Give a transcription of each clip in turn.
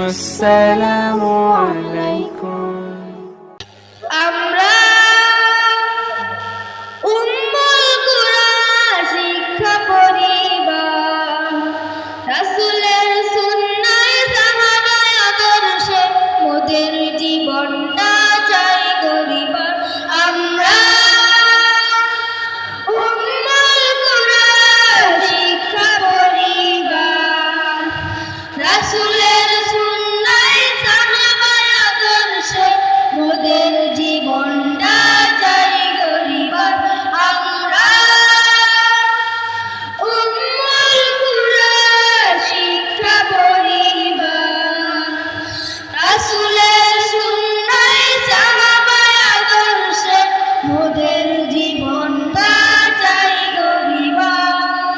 আসসালামু আলাইকুম। আমরা উম্মুল কুরা শিক্ষা পরিবার, রাসূলের সুন্নায় সাহাবায়ে আদর্শে মোদের জীবনটা চাই গরিবার। আমরা উম্মুল কুরা শিক্ষা পরিবার, রাসূলের সুন্নায় সাহাবায়ে আদর্শে মোদের জীবনটা চাই গরিবার। আমরা উম্মুল কুরা শিক্ষা পরিবার, রাসূলের সুন্নায় সাহাবায়ে আদর্শে মোদের জীবনটা চাই গরিবার।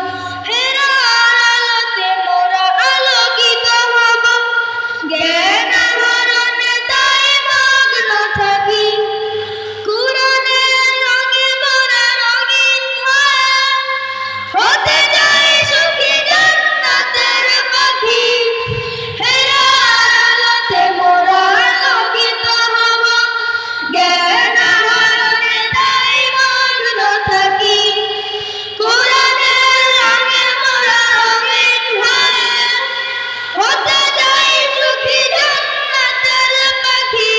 হেরার আলোতে মোরা আলোকিত হব, জ্ঞান আহরণে তাই মগ্ন থাকি। কুরআনের রঙে মোরা রঙিন হয়ে হতে যাই সুখী জান্নাতের পাখি। হেরার আলোতে মোরা আলোকিত হব, জ্ঞান আহরণে তাই মগ্ন থাকি। কুরআনের রঙে মোরা রঙিন হয়ে হতে যাই সুখী জান্নাতের পাখি।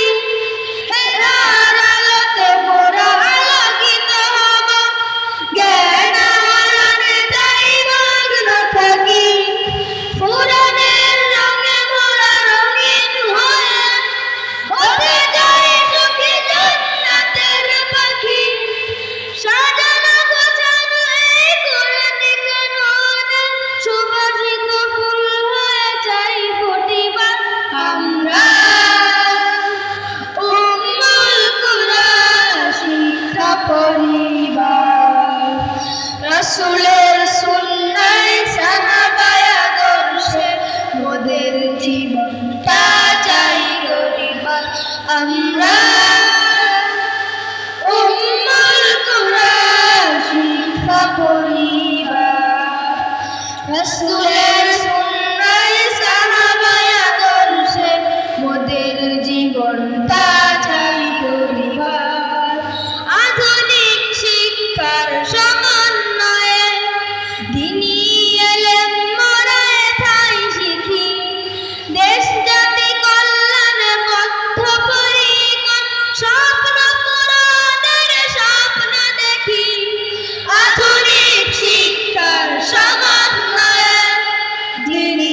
হেরার আলোতে মোরা আলোকিত হব, জ্ঞান আহরণে তাই মগ্ন থাকি। কুরআনের রঙে মোরা রঙিন হয়ে হতে যাই সুখী জান্নাতের পাখি। সাজানো গোছানো এই কুরআনিক নূরে সুবাসিত ফুল হয়ে চাই ফুটিবার। আমরা উম্মুল কুরা শিক্ষা পরিবার, রাসূলের সুন্নায় সাহাবায়ে আদর্শে মোদের জীবনটা চাই গরিবার। আমরা উম্মুল কুরা শিক্ষা পরিবার, রাসূলের সুন্নায় সাহাবায়ে আদর্শে মোদের জীবনটা চাই গরিবার। আধুনিক শিক্ষার সমন্বয়ে দ্বীনি এলেম মোরা এথায় শিখি। দেশ জাতি কল্যাণে বদ্ধপরিকর স্বপ্ন পূরণের স্বপ্ন দেখি। আধুনিক শিক্ষার সমন্বয়ে দ্বীনি